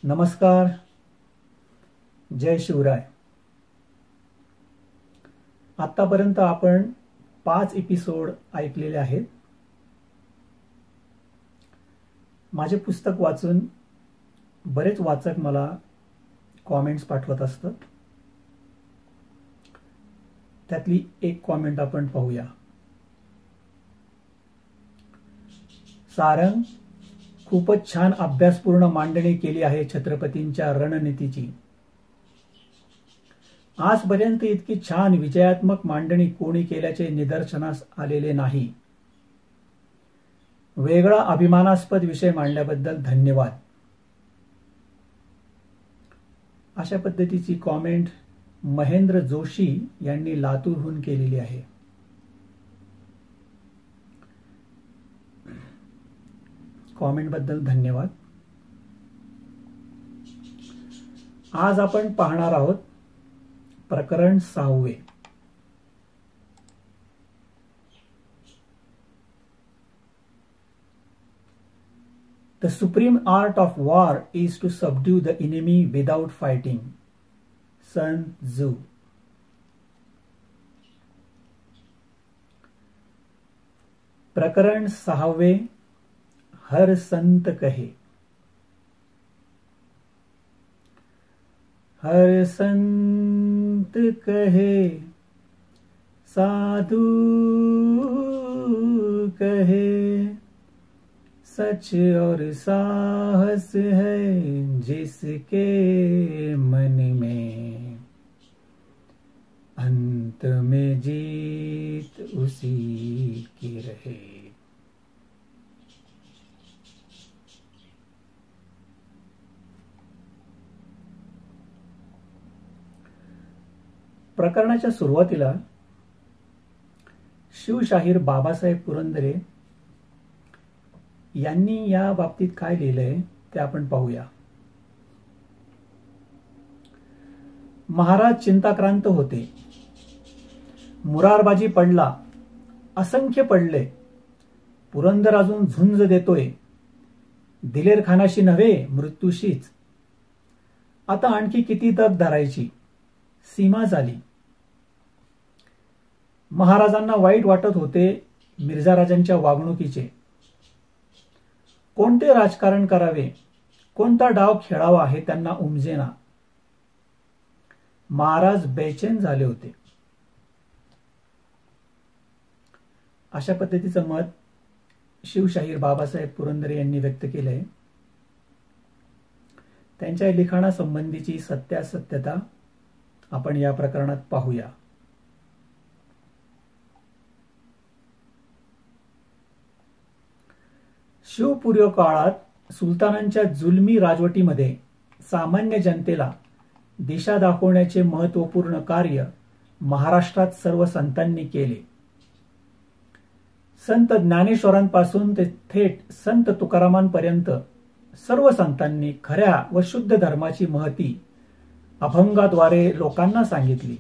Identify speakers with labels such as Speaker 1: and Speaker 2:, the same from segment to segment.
Speaker 1: नमस्कार. जय शिवराय. आतापर्यंत आपण 5 एपिसोड ऐकलेले आहेत. माझे पुस्तक वाचून बरेच वाचक मला कॉमेंट्स पाठवत असतात. त्यातली एक कॉमेंट आपण पाहूया. सारंग, खूपच छान अभ्यासपूर्ण मांडणी केली आहे छत्रपतींच्या रणनीतीची. आजपर्यंत इतकी छान विजयात्मक मांडणी कोणी केल्याचे निदर्शनास आलेले नाही. वेगळा अभिमानास्पद विषय मांडल्याबद्दल धन्यवाद. अशा पद्धतीची कॉमेंट महेंद्र जोशी यांनी लातूरहून केलेली आहे. कॉमेंट बद्दल धन्यवाद. आज आपण पाहणार आहोत प्रकरण 6. The supreme art of war is to subdue the enemy without fighting. Sun Tzu. प्रकरण 6. हर संत कहे. हर संत कहे, साधु कहे, सच और साहस है जिसके मन में, अंत में जीत उसी की रहे. प्रकरणाच्या सुरुवातीला शिवशाहीर बाबासाहेब पुरंदरे यांनी या बाबतीत काय लिहिलंय ते आपण पाहूया. महाराज चिंताक्रांत होते. मुरारबाजी पडला, असंख्य पडले. पुरंदर अजून झुंज देतोय. दिलेर खानाशी नव्हे, मृत्यूशीच. आता आणखी किती तग धरायची, सीमा झाली. महाराजांना वाईट वाटत होते मिर्झा राजांच्या वागणुकीचे. कोणते राजकारण करावे, कोणता डाव खेळावा हे त्यांना उमजेना. महाराज बेचैन झाले होते. अशा पद्धतीचं मत शिवशाहीर बाबासाहेब पुरंदरे यांनी व्यक्त केलंय. त्यांच्या लिखाणासंबंधीची सत्यासत्यता आपण या प्रकरणात पाहूया. शिवपूर्व काळात सुलतानांच्या जुलमी राजवटीमध्ये सामान्य जनतेला दिशा दाखवण्याचे महत्वपूर्ण कार्य महाराष्ट्रात सर्व संतांनी केले. संत ज्ञानेश्वरांपासून ते थेट संत तुकारामांपर्यंत सर्व संतांनी खऱ्या व शुद्ध धर्माची महती अभंगाद्वारे लोकांना सांगितली.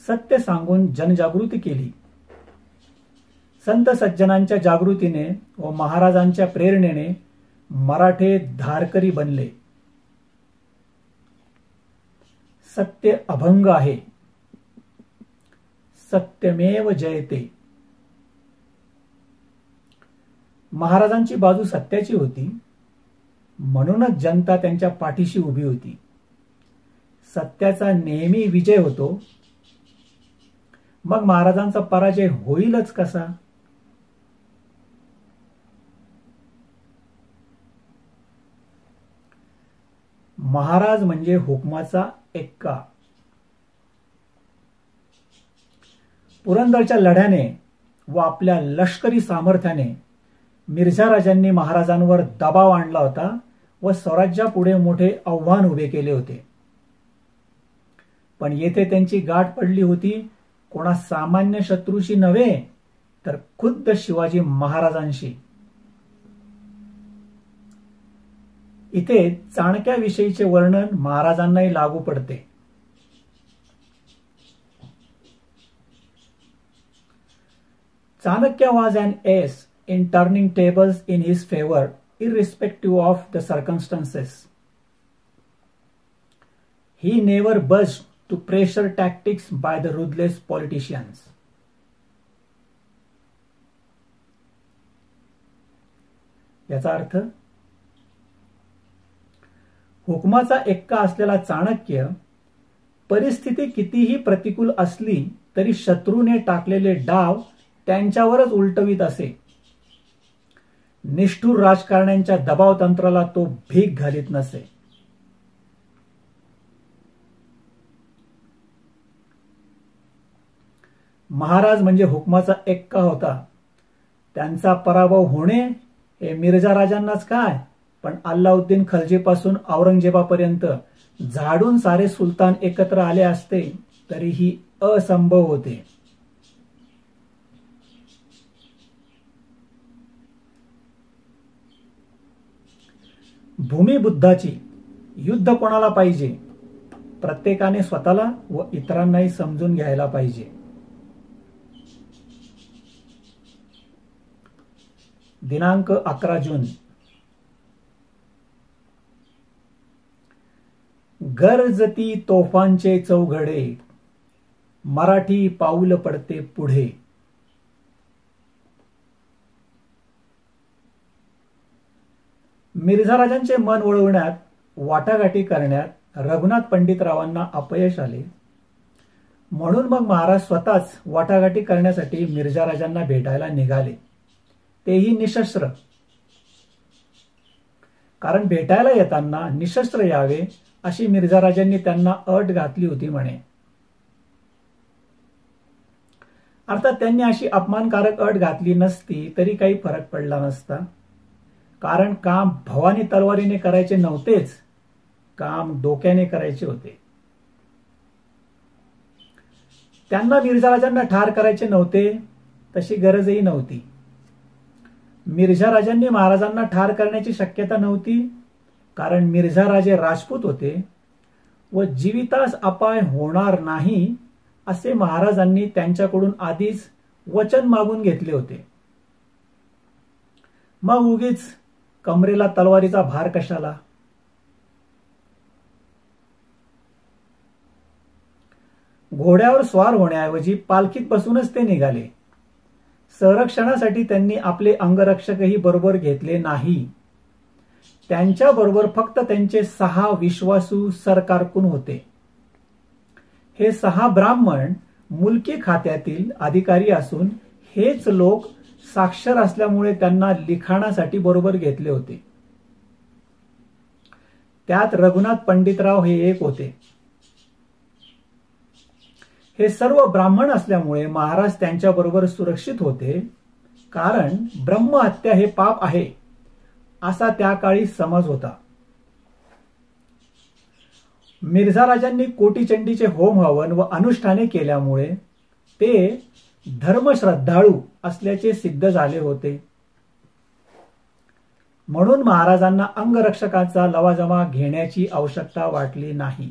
Speaker 1: सत्य सांगून जनजागृती केली. संत सज्जनांच्या जागृतीने व महाराजांच्या प्रेरणेने मराठे धारकरी बनले. सत्य अभंग आहे. सत्यमेव जयते. महाराजांची बाजू सत्याची होती, म्हणूनच जनता त्यांच्या पाठीशी उभी होती. सत्याचा नेहमी विजय होतो. मग महाराजांचा पराजय होईलच कसा? महाराज म्हणजे हुकमाचा एक्का. पुरंदरच्या लढ्याने व आपल्या लष्करी सामर्थ्याने मिर्झा राजांनी महाराजांवर दबाव आणला होता व स्वराज्यापुढे मोठे आव्हान उभे केले होते. पण येथे त्यांची गाठ पडली होती कोणा सामान्य शत्रूशी नव्हे, तर खुद्द शिवाजी महाराजांशी. इथे चाणक्याविषयीचे वर्णन महाराजांनाही लागू पडते. Chanakya was an ace in turning tables in his favor irrespective of the circumstances. He never budged to pressure tactics by the ruthless politicians. याचा अर्थ, हुकमाचा एक्का असलेला चाणक्य परिस्थिती कितीही प्रतिकूल असली तरी शत्रूने टाकलेले डाव त्यांच्यावरच उलटवीत असे. निष्ठुर राजकारण्यांच्या दबाव तंत्राला तो भीक घालीत नसे. महाराज म्हणजे हुकमाचा एक्का होता. त्यांचा पराभव होणे हे मिर्झा राजांनाच काय, पण अल्लाउद्दीन खलजीपासून औरंगजेबापर्यंत झाडून सारे सुलतान एकत्र आले असते तरीही असंभव होते. भूमी बुद्धाची, युद्ध कोणाला पाहिजे, प्रत्येकाने स्वतःला व इतरांनाही समजून घ्यायला पाहिजे. दिनांक 11 जून. गरजती तोफांचे चौघडे, मराठी पाऊल पडते पुढे. मिर्झा राजांचे मन वळवण्यात, वाटाघाटी करण्यात रघुनाथ पंडितरावांना अपयश आले. म्हणून मग महाराज स्वतःच वाटाघाटी करण्यासाठी मिर्झा राजांना भेटायला निघाले, तेही निशस्त्र. कारण भेटायला येताना निशस्त्र यावे अशी मिर्झा राजांनी त्यांना अट घातली होती म्हणे. अर्थात त्यांनी अशी अपमानकारक अट घातली नसती तरी काही फरक पडला नसता. कारण काम भवानी तलवारीने करायचे नव्हतेच, काम डोक्याने करायचे होते. त्यांना मिर्झा राजांना ठार करायचे नव्हते, तशी गरजही नव्हती. मिर्झा राजांनी महाराजांना ठार करण्याची शक्यता नव्हती, कारण मिर्झा राजे राजपूत होते व जीवितास अपाय होणार नाही असे महाराजांनी त्यांच्याकडून आधीच वचन मागून घेतले होते. मग उगीच कमरेला तलवारीचा भार कशाला. घोड्यावर स्वार होण्याऐवजी पालखीत बसूनच ते निघाले. संरक्षणासाठी त्यांनी आपले अंगरक्षकही बरोबर घेतले नाही. त्यांच्याबरोबर फक्त त्यांचे 6 विश्वासू सरकारकून होते. हे 6 ब्राह्मण मुलकी खात्यातील अधिकारी असून हेच लोक साक्षर असल्यामुळे त्यांना लिखाणासाठी बरोबर घेतले होते. त्यात रघुनाथ पंडितराव हे एक होते. हे सर्व ब्राह्मण असल्यामुळे महाराज त्यांच्याबरोबर सुरक्षित होते, कारण ब्रह्महत्या हे पाप आहे असा त्या काळी समज होता. मिर्झा राजांनी कोटीचंडीचे होम हवन व अनुष्ठाने केल्यामुळे ते धर्मश्रद्धाळू असल्याचे सिद्ध झाले होते. म्हणून महाराजांना अंगरक्षकाचा लवाजमा घेण्याची आवश्यकता वाटली नाही.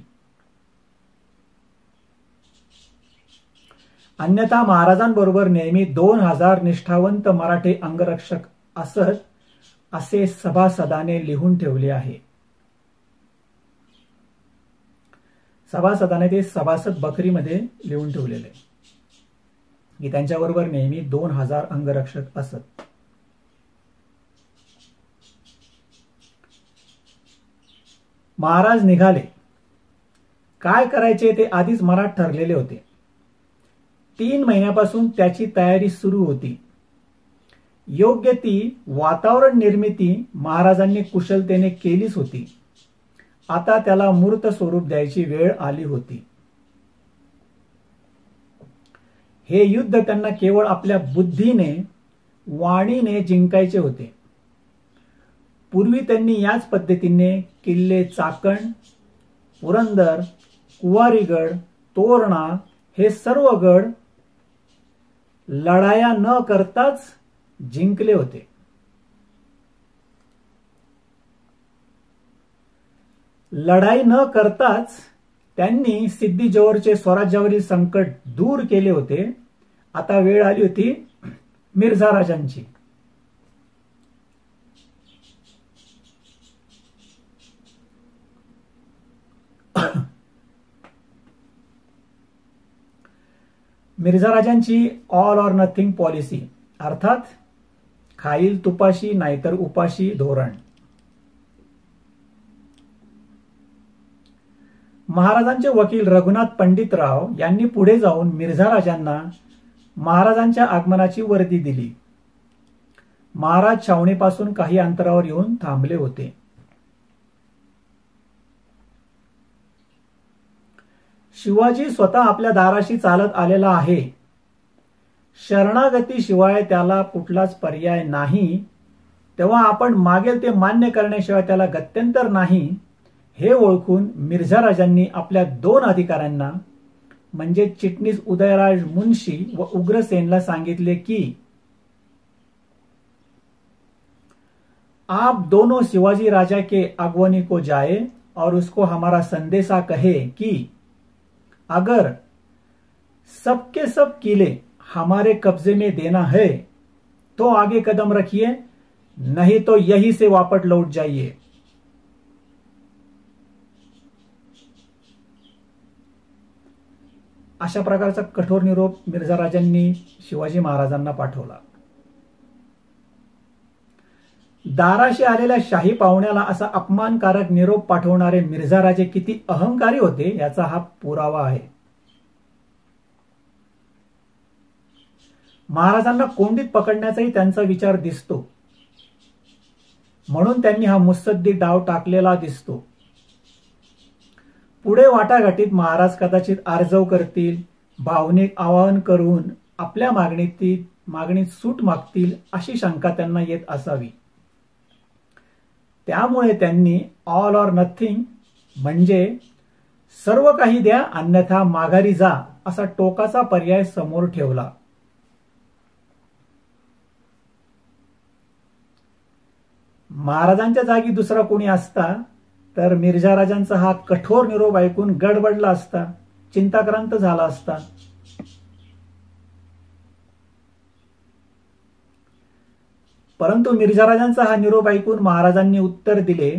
Speaker 1: अन्यथा महाराजांबरोबर नेहमी 2000 निष्ठावंत मराठे अंगरक्षक असत असे सभासदाने लिहून ठेवले आहे. सभासदाने ते सभासद बखरीमध्ये लिहून ठेवलेले की त्यांच्याबरोबर नेहमी 2000 अंगरक्षक असत. महाराज निघाले. काय करायचे ते आधीच मनात ठरलेले होते. 3 महिन्यापासून त्याची तयारी सुरू होती. योग्य ती वातावरण निर्मिती महाराजांनी कुशलतेने केलीच होती. आता त्याला मूर्त स्वरूप द्यायची वेळ आली होती. हे युद्ध त्यांना केवळ आपल्या बुद्धीने, वाणीने जिंकायचे होते. पूर्वी त्यांनी याच पद्धतीने किल्ले चाकण, पुरंदर, कुवारीगड, तोरणा हे सर्व गड लढाया न करताच जिंकले होते. लढाई न करताच त्यांनी सिद्धी जोहरचे स्वराज्यावरील संकट दूर केले होते. आता वेळ आली होती मिर्झा राजांची. मिर्झा राजांची ऑल ऑर नथिंग पॉलिसी अर्थात खाईल तुपाशी नाहीतर उपाशी धोरण. महाराजांचे वकील रघुनाथ पंडितराव यांनी पुढे जाऊन मिर्झा राजांना महाराजांच्या आगमनाची वर्दी दिली. महाराज छावणीपासून काही अंतरावर येऊन थांबले होते. शिवाजी स्वतः आपल्या दाराशी चालत आलेला आहे. शरणागतीशिवाय त्याला कुठलाच पर्याय नाही, तेव्हा आपण मागेल ते मान्य करण्याशिवाय त्याला गत्यंतर नाही हे ओळखून मिर्झा राजांनी आपल्या 2 अधिकाऱ्यांना म्हणजे चिटणीस उदयराज मुन्शी व उग्रसेनला सांगितले की आप दोनों शिवाजी राजा के अगवनी को जाए और उसको हमारा संदेशा कहे कि अगर सबके सब किले हमारे कब्जे में देना है तो आगे कदम रखिए, नहीं तो यही से वापस लौट जाइए. अशा प्रकारचा कठोर निरोप मिर्झा राजांनी शिवाजी महाराजांना पाठवला. दाराशी आलेल्या शाही पाहुण्याला असा अपमानकारक निरोप पाठवणारे मिर्झा राजे किती अहंकारी होते याचा हा पुरावा आहे. महाराजांना कोंडीत पकडण्याचाही त्यांचा विचार दिसतो, म्हणून त्यांनी हा मुत्सद्दी डाव टाकलेला दिसतो. पुढे वाटाघाटीत महाराज कदाचित आर्जव करतील, भावनिक आवाहन करून आपल्या मागणीत सूट मागतील अशी शंका त्यांना येत असावी. त्यामुळे त्यांनी ऑल ऑर नथिंग म्हणजे सर्व काही द्या अन्यथा माघारी जा असा टोकाचा पर्याय समोर ठेवला. महाराजांच्या जागी दुसरा कोणी असता तर मिर्झा राजांचा हा कठोर निरोप ऐकून गडबडला असता, चिंताक्रांत झाला असता. परंतु मिर्झा राजांचा हा निरोप ऐकून महाराजांनी उत्तर दिले,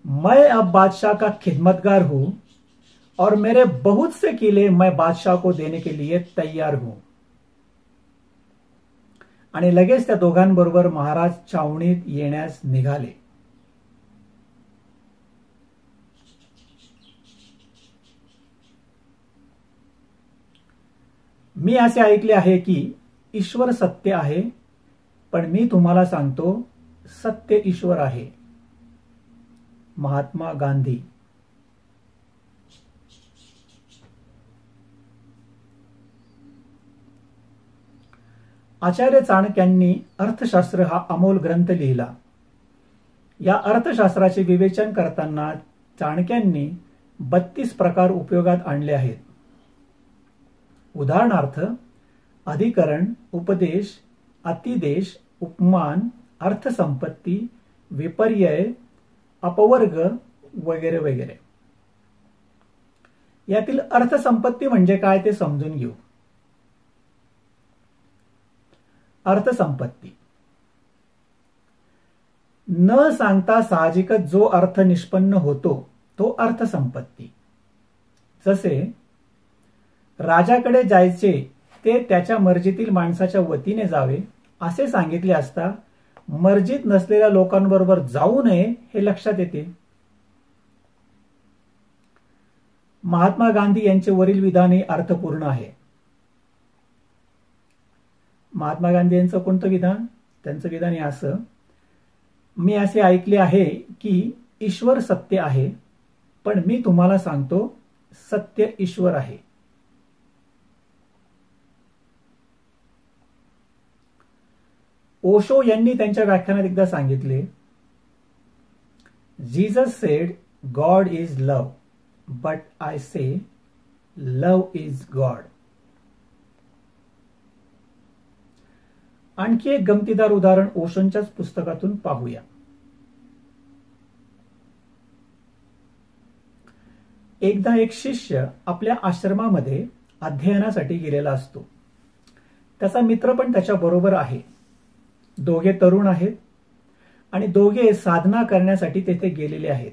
Speaker 1: मैं अब बादशाह का खिदमतगार हूं और मेरे बहुत से किले मैं बादशाह को देने के लिए तैयार हूं. आणि लगेच त्या दोघांबरोबर महाराज छावणीत येण्यास निघाले. मी असे ऐकले आहे की ईश्वर सत्य आहे, पण मी तुम्हाला सांगतो सत्य ईश्वर आहे. महात्मा गांधी. आचार्य चाणक्यांनी अर्थशास्त्र हा अमोल ग्रंथ लिहिला. या अर्थशास्त्राचे विवेचन करताना चाणक्यांनी 32 प्रकार उपयोगात आणले आहेत. उदाहरणार्थ अधिकरण, उपदेश, अतिदेश, उपमान, अर्थसंपत्ती, विपर्यय, अपवर्ग वगैरे वगैरे. यातील अर्थसंपत्ती म्हणजे काय ते समजून घेऊ. अर्थसंपत्ती न सांगता साहजिकच जो अर्थ निष्पन्न होतो तो अर्थसंपत्ती. जसे राजाकडे जायचे ते त्याच्या मर्जीतील माणसाच्या वतीने जावे असे सांगितले असता मर्जीत नसलेल्या लोकांबरोबर जाऊ नये हे लक्षात येते. महात्मा गांधी यांचे वरील विधानही अर्थपूर्ण आहे. महात्मा गांधी यांचं कोणतं विधान? त्यांचं विधान आहे असं, मी असे ऐकले आहे की ईश्वर सत्य आहे, पण मी तुम्हाला सांगतो सत्य ईश्वर आहे. ओशो यांनी त्यांच्या व्याख्यानात एकदा सांगितले, Jesus sed God is love, but I say love is God. आणखी एक गमतीदार उदाहरण ओशोंच्याच पुस्तकातून पाहूया. एकदा एक शिष्य आपल्या आश्रमामध्ये अध्ययनासाठी गेलेला असतो. त्याचा मित्र पण त्याच्या बरोबर आहे. दोघे तरुण आहेत आणि दोघे साधना करण्यासाठी तेथे गेलेले आहेत.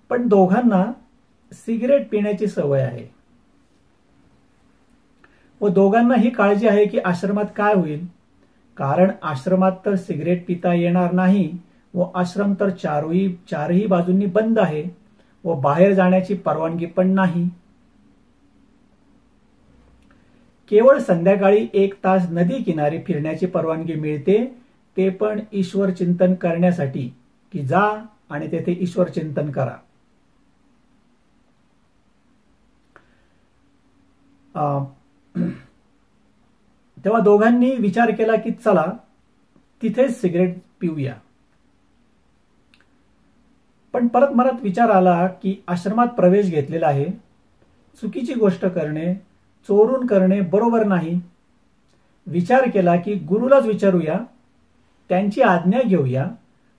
Speaker 1: पण दोघांना सिगरेट पिण्याची सवय आहे.
Speaker 2: व दोघांना ही काळजी आहे की आश्रमात काय होईल, कारण आश्रमात तर सिगरेट पिता येणार नाही व आश्रम तर चारही बाजूंनी बंद आहे व बाहेर जाण्याची परवानगी पण नाही. केवळ संध्याकाळी 1 तास नदी किनारी फिरण्याची परवानगी मिळते, ते पण ईश्वर चिंतन करण्यासाठी, की जा आणि तेथे ईश्वर चिंतन करा. तेव्हा दोघांनी विचार केला की चला तिथेच सिगरेट पिऊया. पण परत मनात विचार आला की आश्रमात प्रवेश घेतलेला आहे, चुकीची गोष्ट करणे, चोरून करणे बरोबर नाही. विचार केला की गुरुलाच विचारूया, त्यांची आज्ञा घेऊया.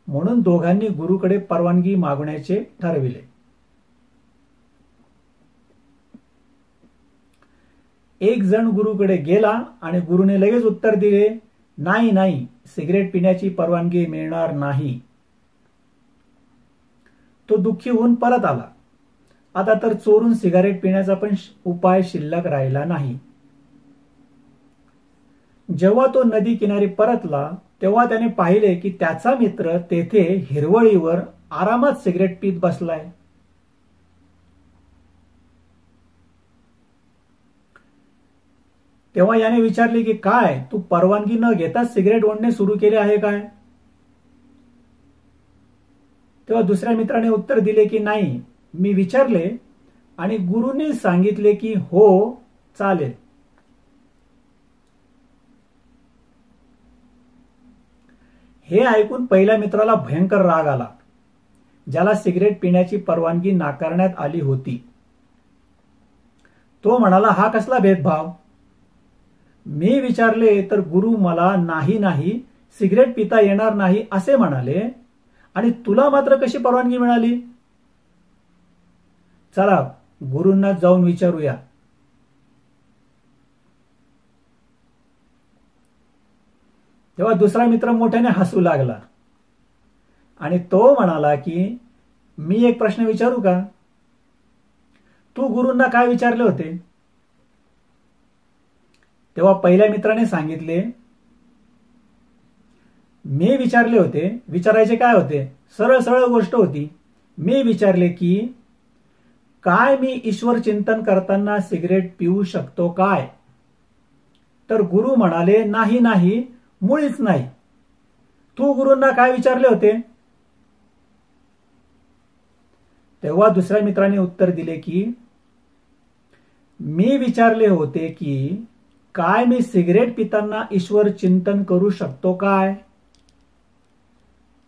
Speaker 2: म्हणून दोघांनी गुरुकडे परवानगी मागण्याचे ठरविले. एक जण गुरुकडे गेला आणि गुरुने लगेच उत्तर दिले, नाही नाही, सिगरेट पिण्याची परवानगी मिळणार नाही. तो दुःखी होऊन परत आला. आता तर चोरून सिगारेट पिण्याचा पण उपाय शिल्लक राहिला नाही. जेव्हा तो नदी किनारी परतला तेव्हा त्याने पाहिले की त्याचा मित्र तेथे हिरवळीवर आरामात सिगरेट पीत बसलाय. तेव्हा याने विचारले की काय, तू परवानगी न घेताच सिगरेट ओढणे सुरू केले आहे काय? तेव्हा दुसऱ्या मित्राने उत्तर दिले की नाही, मी विचारले आणि गुरुने सांगितले की हो चालेल. हे ऐकून पहिल्या मित्राला भयंकर राग आला, ज्याला सिगरेट पिण्याची परवानगी नाकारण्यात आली होती. तो म्हणाला, हा कसला भेदभाव? मी विचारले तर गुरु मला नाही नाही, सिगरेट पिता येणार नाही असे म्हणाले आणि तुला मात्र कशी परवानगी मिळाली? चला गुरूंना जाऊन विचारूया. तेव्हा दुसरा मित्र मोठ्याने हसू लागला आणि तो म्हणाला की मी एक प्रश्न विचारू का? तू गुरूंना काय विचारले होते? तेव्हा पहिल्या मित्राने सांगितले, मी विचारले होते. विचारायचे काय होते? सरळ सरळ गोष्ट होती. मी विचारले की काय मी ईश्वर चिंतन करताना सिगरेट पिऊ शकतो काय? तर गुरु म्हणाले, नाही नाही, मुळीच नाही. तू गुरूंना काय विचारले होते? तेव्हा दुसऱ्या मित्राने उत्तर दिले की मी विचारले होते की काय मी सिगरेट पिताना ईश्वर चिंतन करू शकतो काय?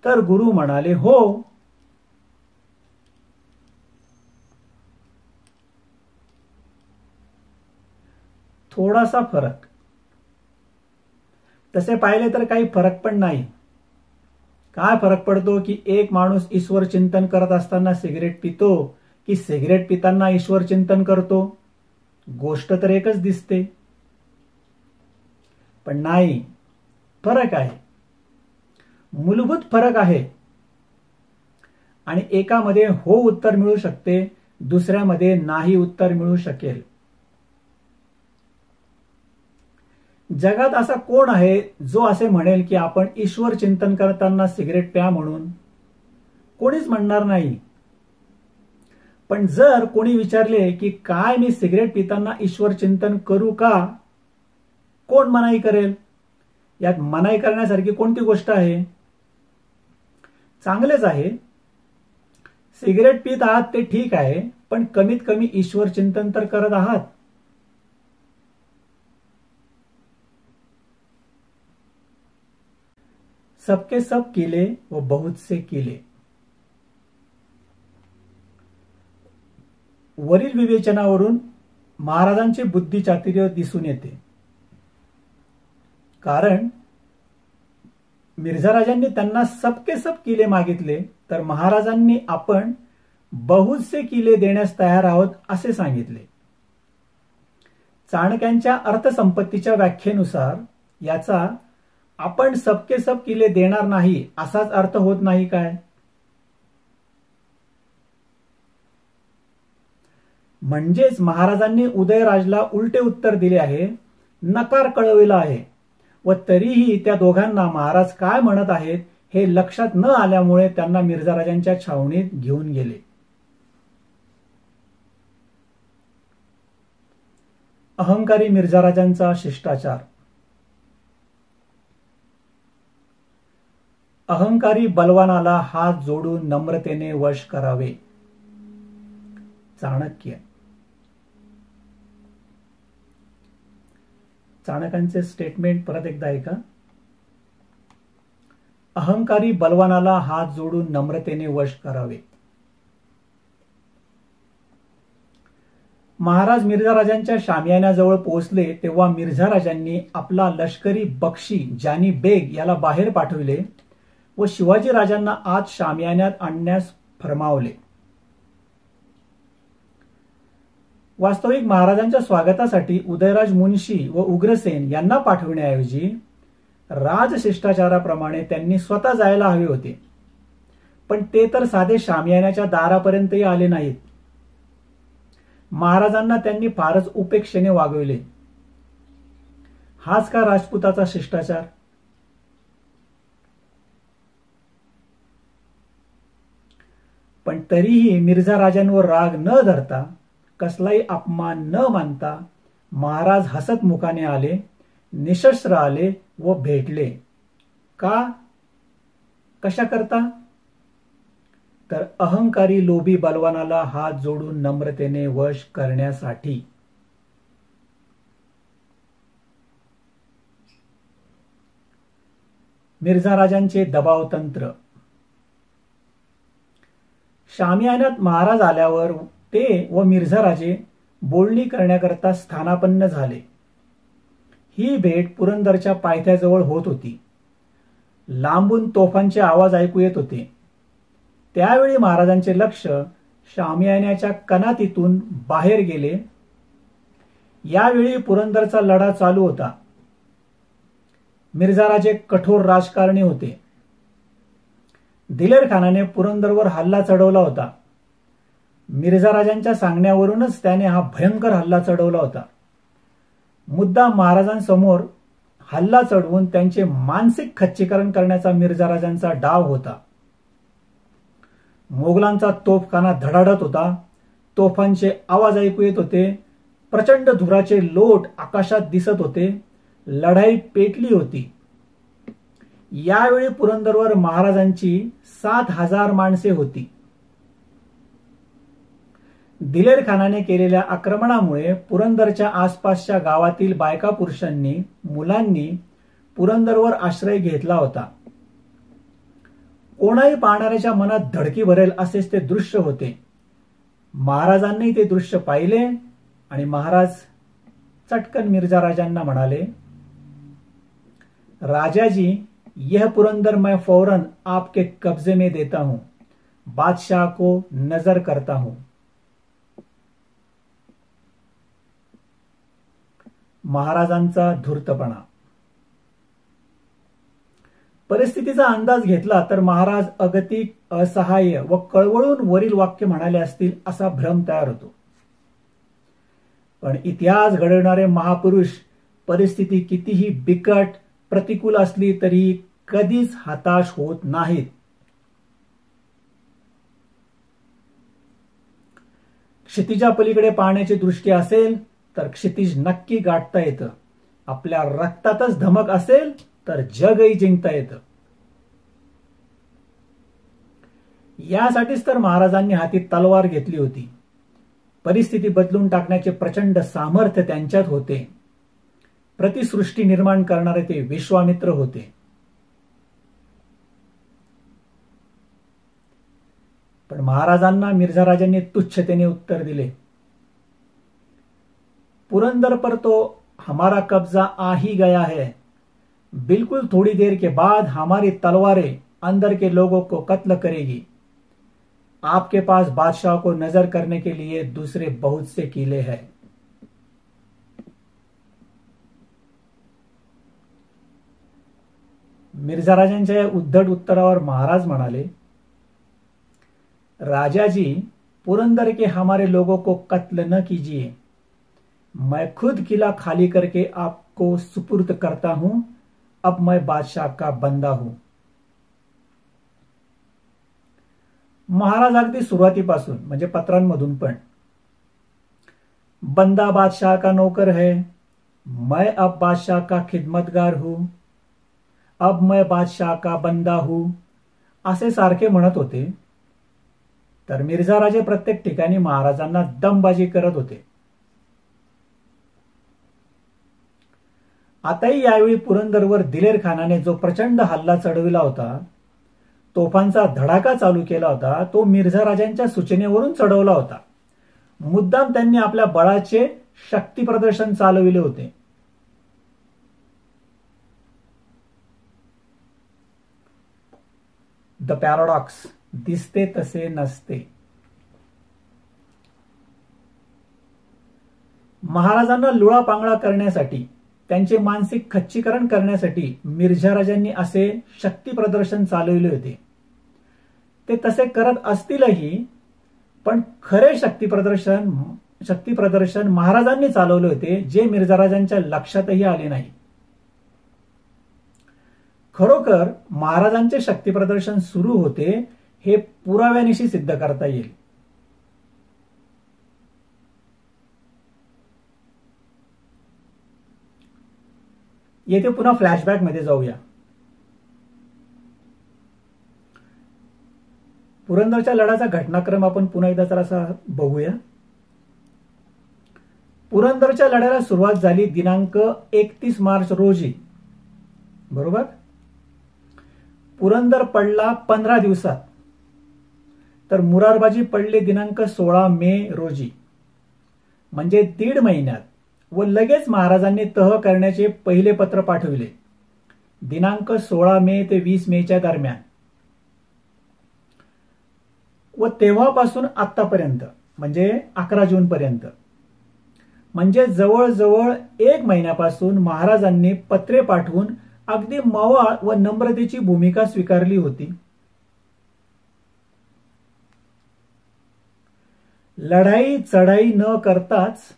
Speaker 2: तर गुरु म्हणाले, हो. थोडासा फरक. तसे पाहिले तर काही फरक पण नाही. काय फरक पडतो की एक माणूस ईश्वर चिंतन करत असताना सिगरेट पितो की सिगरेट पिताना ईश्वर चिंतन करतो? गोष्ट तर एकच दिसते. पण नाही, फरक आहे, मूलभूत फरक आहे. आणि एकामध्ये हो उत्तर मिळू शकते, दुसऱ्यामध्ये नाही उत्तर मिळू शकेल. जगात असा कोण आहे जो असे म्हणेल की आपण ईश्वर चिंतन करताना सिगरेट प्या म्हणून? कोणीच म्हणणार नाही. पण जर कोणी विचारले की काय मी सिगरेट पिताना ईश्वर चिंतन करू का? कोण मनाई करेल? यात मनाई करण्यासारखी कोणती गोष्ट आहे? चांगलेच आहे. सिगरेट पित आहात ते ठीक आहे, पण कमीत कमी ईश्वर चिंतन तर करत आहात. सबके सब किले व बहुत से किले. वरील विवेचनावरून महाराजांचे बुद्धिचातुर्य दिसून येते. कारण मिर्झाराजांनी त्यांना सबके सब किले मागितले, तर महाराजांनी आपण बहुत से किले देण्यास तयार आहोत असे सांगितले. चाणक्यांच्या अर्थसंपत्तीच्या व्याख्येनुसार याचा आपण सबके सब किले देणार नाही असाच अर्थ होत नाही काय?
Speaker 1: म्हणजेच महाराजांनी उदयराजला उलटे उत्तर दिले आहे, नकार कळविला आहे व तरीही त्या दोघांना महाराज काय म्हणत आहेत हे लक्षात न आल्यामुळे त्यांना मिर्झाराजांच्या छावणीत घेऊन गेले. अहंकारी मिर्झाराजांचा शिष्टाचार. अहंकारी बलवानाला हात जोडून नम्रतेने वश करावे. चाणक्य. चाणक्यांचे स्टेटमेंट परत एकदा ऐका. अहंकारी बलवानाला हात जोडून नम्रतेने वश करावे. महाराज मिर्झाराजांच्या शामियान्याजवळ पोहोचले तेव्हा मिर्झाराजांनी आपला लष्करी बक्षी जानी बेग याला बाहेर पाठविले व शिवाजी राजांना आत शामियान्यात आणण्यास फरमावले. वास्तविक महाराजांच्या स्वागतासाठी उदयराज मुन्शी व उग्रसेन यांना पाठविण्याऐवजी राजशिष्टाचाराप्रमाणे त्यांनी स्वतः जायला हवे होते, पण ते तर साधे शामियान्याच्या दारापर्यंतही आले नाहीत. महाराजांना त्यांनी फारच उपेक्षेने वागविले. हाच का राजपुताचा शिष्टाचार? पण तरीही मिर्झा राजांवर राग न धरता, कसलाही अपमान न मानता महाराज हसत मुखाने आले, निशस्त्र आले व भेटले. का? कशा करता? तर अहंकारी लोभी बलवानाला हात जोडून नम्रतेने वश करण्यासाठी. मिर्झाराजांचे दबाव तंत्र. शामियान्यात महाराज आल्यावर ते व मिर्झाराजे बोलणी करण्याकरता स्थानापन्न झाले. ही भेट पुरंदरच्या पायथ्याजवळ होत होती. लांबून तोफांचे आवाज ऐकू येत होते. त्यावेळी महाराजांचे लक्ष शामियान्याच्या कनातीतून बाहेर गेले. यावेळी पुरंदरचा लढा चालू होता. मिर्झाराजे कठोर राजकारणी होते. दिलेर खानाने पुरंदरवर हल्ला चढवला होता. मिर्झाराजांच्या सांगण्यावरूनच त्याने हा भयंकर हल्ला चढवला होता. मुद्दा महाराजांसमोर हल्ला चढवून त्यांचे मानसिक खच्चीकरण करण्याचा मिर्झाराजांचा डाव होता. मोगलांचा तोफखाना धडाडत होता. तोफांचे आवाज ऐकू येत होते. प्रचंड धुराचे लोट आकाशात दिसत होते. लढाई पेटली होती. यावेळी पुरंदरवर महाराजांची 7,000 माणसे होती. दिलेर खानाने केलेल्या आक्रमणामुळे पुरंदरच्या आसपासच्या गावातील बायका पुरुषांनी, मुलांनी पुरंदरवर आश्रय घेतला होता. कोणाही पाहणाऱ्याच्या मनात धडकी भरेल असेच ते दृश्य होते. महाराजांनी ते दृश्य पाहिले आणि महाराज चटकन मिर्झाराजांना म्हणाले, राजाजी, यह पुरंदर मैं फौरन आपके कब्जे में देता हूं. बादशाह को नजर करता हूं. महाराजांचा धूर्तपणा. परिस्थितीचा अंदाज घेतला तर महाराज अगतिक, असहाय्य व कळवळून वरील वाक्य म्हणाले असतील असा भ्रम तयार होतो. पण इतिहास घडवणारे महापुरुष परिस्थिती कितीही बिकट, प्रतिकूल असली तरी कधीच हताश होत नाहीत. क्षितिजा पलीकडे पाहण्याची दृष्टी असेल तर क्षितिज नक्की गाठता येतं. आपल्या रक्तातच धमक असेल तर जगही जिंकता येतं. यासाठीच तर महाराजांनी हाती तलवार घेतली होती. परिस्थिती बदलून टाकण्याचे प्रचंड सामर्थ्य त्यांच्यात होते. प्रतिसृष्टी निर्माण करणारे ते विश्वामित्र होते. पण महाराजांना मिर्झाराजांनी तुच्छतेने उत्तर दिले, पुरंदर पर तो हमारा कब्जा आ ही गया है. बिल्कुल थोड़ी देर के बाद हमारी तलवारें अंदर के लोगों को कत्ल करेगी. आपके पास बादशाह को नजर करने के लिए दूसरे बहुत से किले हैं. मिर्झाराजांच्या या उद्धट उत्तरावर महाराज म्हणाले, राजाजी, पुरंदर के हमारे लोगों को कत्ल न कीजिए, मैं खुद किला खाली करके आपको सुपुर्द करता हूं, अब मैं बादशाह का बंदा हूं. महाराज अगदी सुरुवातीपासून म्हणजे पत्रांमधून पण बंदा बादशाह का नौकर है, मैं अब बादशाह का खिदमतगार हूं, अब मैं बादशाह का बंदा हूं असे सारखे म्हणत होते. तर मिर्झा राजे प्रत्येक ठिकाणी महाराजांना दमबाजी करत होते. आताही यावेळी पुरंदरवर दिलेर खानाने जो प्रचंड हल्ला चढविला होता, तोफांचा धडाका चालू केला होता, तो मिर्झा राजांच्या सूचनेवरून चढवला होता. मुद्दाम त्यांनी आपल्या बळाचे शक्ती प्रदर्शन चालविले होते. द पॅराडॉक्स, दिसते तसे नसते. महाराजांना लुळापांगळा करण्यासाठी, त्यांचे मानसिक खच्चीकरण करण्यासाठी मिर्झा राजांनी असे शक्ती प्रदर्शन चालविले होते. ते तसे करत असतीलही, पण खरे शक्ती प्रदर्शन महाराजांनी चालवले होते, जे मिर्झा राजांच्या लक्षातही आले नाही. खरोखर महाराजांचे शक्ती प्रदर्शन सुरू होते हे पुराव्यानिशी सिद्ध करता येईल. येथे पुन्हा फ्लॅशबॅक मध्ये जाऊया. पुरंदरच्या लढ्याचा घटनाक्रम आपण पुन्हा एकदा जरासा बघूया. पुरंदरच्या लढ्याला सुरुवात झाली दिनांक 31 मार्च रोजी, बरोबर. पुरंदर पडला 15 दिवसात, तर मुरारबाजी पडले दिनांक 16 मे रोजी, म्हणजे 1.5 महिन्यात. व लगेच महाराजांनी तह करण्याचे पहिले पत्र पाठविले दिनांक 16 मे ते 20 मेच्या दरम्यान. व तेव्हापासून आतापर्यंत म्हणजे 11 जून पर्यंत, म्हणजे जवळजवळ 1 महिन्यापासून महाराजांनी पत्रे पाठवून अगदी मवाळ व नम्रतेची भूमिका स्वीकारली होती. लढाई चढाई न करताच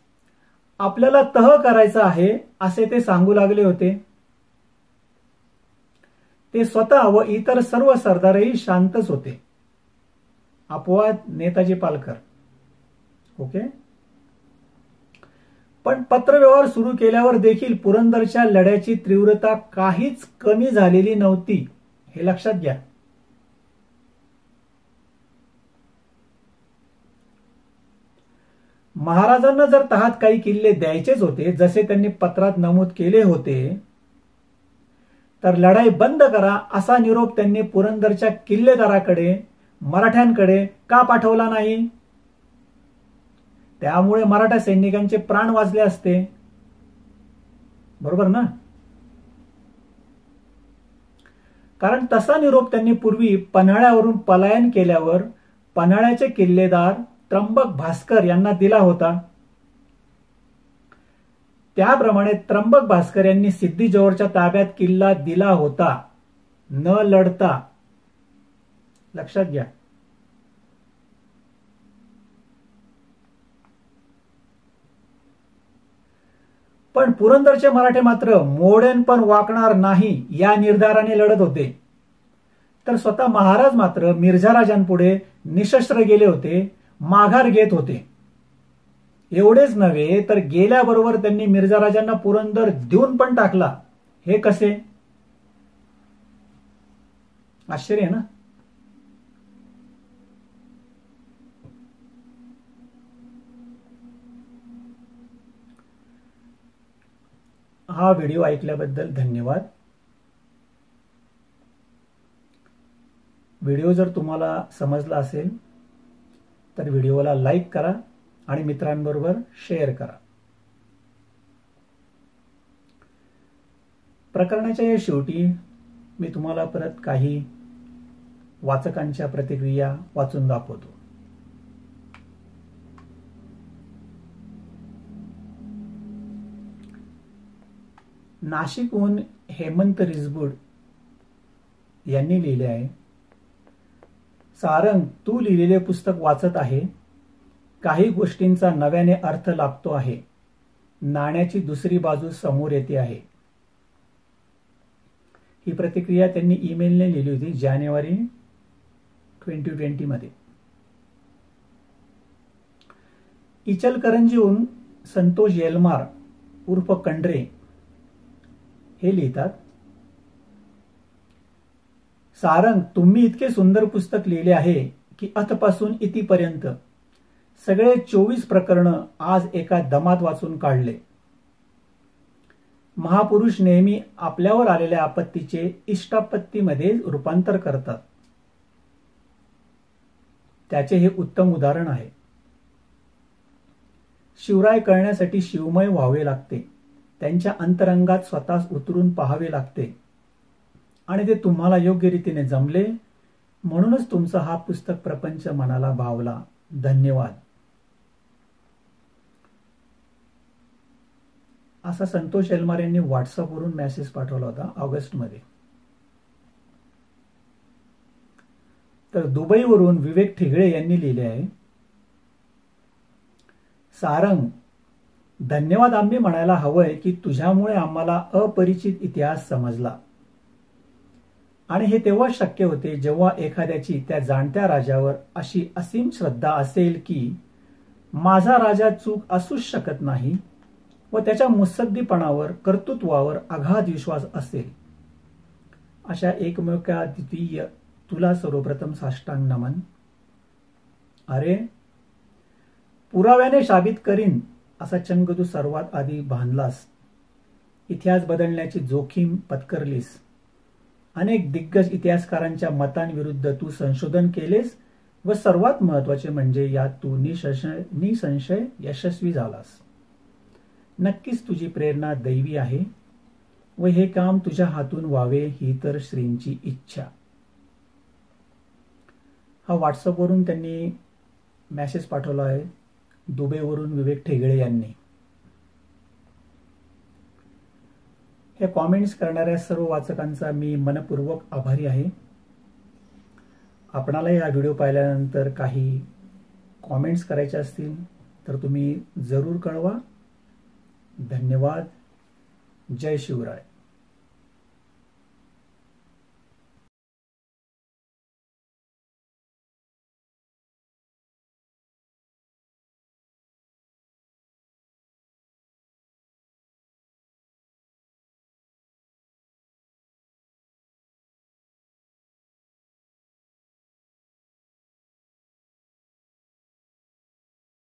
Speaker 1: आपल्याला तह करायचा आहे असे ते सांगू लागले होते. ते स्वतः व इतर सर्व सरदारही शांतच होते. अपवाद नेताजी पालकर. ओके. पण पत्रव्यवहार सुरू केल्यावर देखील पुरंदरच्या लढ्याची तीव्रता काहीच कमी झालेली नव्हती, हे लक्षात घ्या. महाराजांना जर तहात काही किल्ले द्यायचेच होते, जसे त्यांनी पत्रात नमूद केले होते, तर लढाई बंद करा असा निरोप त्यांनी पुरंदरच्या किल्लेदाराकडे, मराठ्यांकडे का पाठवला नाही? त्यामुळे मराठा सैनिकांचे प्राण वाचले असते, बरोबर ना. कारण तसा निरोप त्यांनी पूर्वी पन्हाळ्यावरून पलायन केल्यावर पन्हाळ्याचे किल्लेदार त्र्यंबक भास्कर यांना दिला होता. त्याप्रमाणे त्र्यंबक भास्कर यांनी सिद्दीजवळच्या ताब्यात किल्ला दिला होता, न लढता. लक्षात घ्या. पण पुरंदरचे मराठे मात्र मोडेन पण वाकणार नाही या निर्धाराने लढत होते. तर स्वतः महाराज मात्र मिर्झा राजांपुढे निशस्त्र गेले होते, माघार घेत होते. एवढेच नव्हे तर गेल्याबरोबर त्यांनी मिर्झा राजांना पुरंदर देऊन पण टाकला. हे कसे? आश्चर्य ना. हा व्हिडिओ ऐकल्याबद्दल धन्यवाद. व्हिडिओ जर तुम्हाला समजला असेल तर व्हिडिओला लाईक करा आणि मित्रांबरोबर शेअर करा. प्रकरणाच्या या शेवटी मी तुम्हाला परत काही वाचकांच्या प्रतिक्रिया वाचून दाखवतो. नाशिकहून हेमंत रिसबूड यांनी लिहिले आहे, सारंग, तू लिहिलेले पुस्तक वाचत आहे. काही गोष्टींचा नव्याने अर्थ लागतो आहे. नाण्याची दुसरी बाजू समोर येते आहे. ही प्रतिक्रिया त्यांनी ईमेलने लिहिली होती जानेवारी 2020 मध्ये. इचलकरंजीहून संतोष येलमार उर्फ कंडरे हे लिहितात, सारंग, तुम्ही इतके सुंदर पुस्तक लिहिले आहे की अथपासून इतिपर्यंत सगळे 24 प्रकरण आज एका दमात वाचून काढले. महापुरुष नेहमी आपल्यावर आलेल्या आपत्तीचे इष्टापत्तीमध्ये रूपांतर करतात. त्याचे हे उत्तम उदाहरण आहे. शिवराय कळण्यासाठी शिवमय व्हावे लागते. त्यांच्या अंतरंगात स्वतःस उतरून पाहावे लागते आणि ते तुम्हाला योग्य रीतीने जमले, म्हणूनच तुमचा हा पुस्तक प्रपंच मनाला भावला. धन्यवाद. असा संतोष एलमार यांनी व्हॉट्सअपवरून मेसेज पाठवला होता ऑगस्टमध्ये. तर दुबईवरून विवेक ठिगळे यांनी लिहिले आहे, सारंग, धन्यवाद आम्ही म्हणायला हवंय की तुझ्यामुळे आम्हाला अपरिचित इतिहास समजला. आणि हे तेव्हा शक्य होते जेव्हा एखाद्याची त्या जाणत्या राजावर अशी असीम श्रद्धा असेल की माझा राजा चूक असूच शकत नाही व त्याच्या मुत्सद्दीपणावर, कर्तृत्वावर अगाध विश्वास असेल. अशा एकमेका द्वितीय तुला सर्वप्रथम साष्टांग नमन. अरे, पुराव्याने साबित करीन असा चंग तू सर्वात आधी बांधलास. इतिहास बदलण्याची जोखीम पत्करलीस. अनेक दिग्गज इतिहासकारांच्या मतांविरुद्ध तू संशोधन केलेस व सर्वात महत्वाचे म्हणजे यात तू निसंशय यशस्वी झालास. नक्कीच तुझी प्रेरणा दैवी आहे व हे काम तुझ्या हातून व्हावे ही तर श्रींची इच्छा. हा व्हॉट्सअपवरून त्यांनी मेसेज पाठवला आहे दुबईवरून विवेक ठेगळे यांनी. हे कॉमेंट्स करणाऱ्या सर्व वाचकांचा मी मनपूर्वक आभारी आहे. आपणाला हा व्हिडिओ पाहिल्यानंतर काही कॉमेंट्स करायचे असतील तर तुम्ही जरूर कळवा. धन्यवाद. जय शिवराय.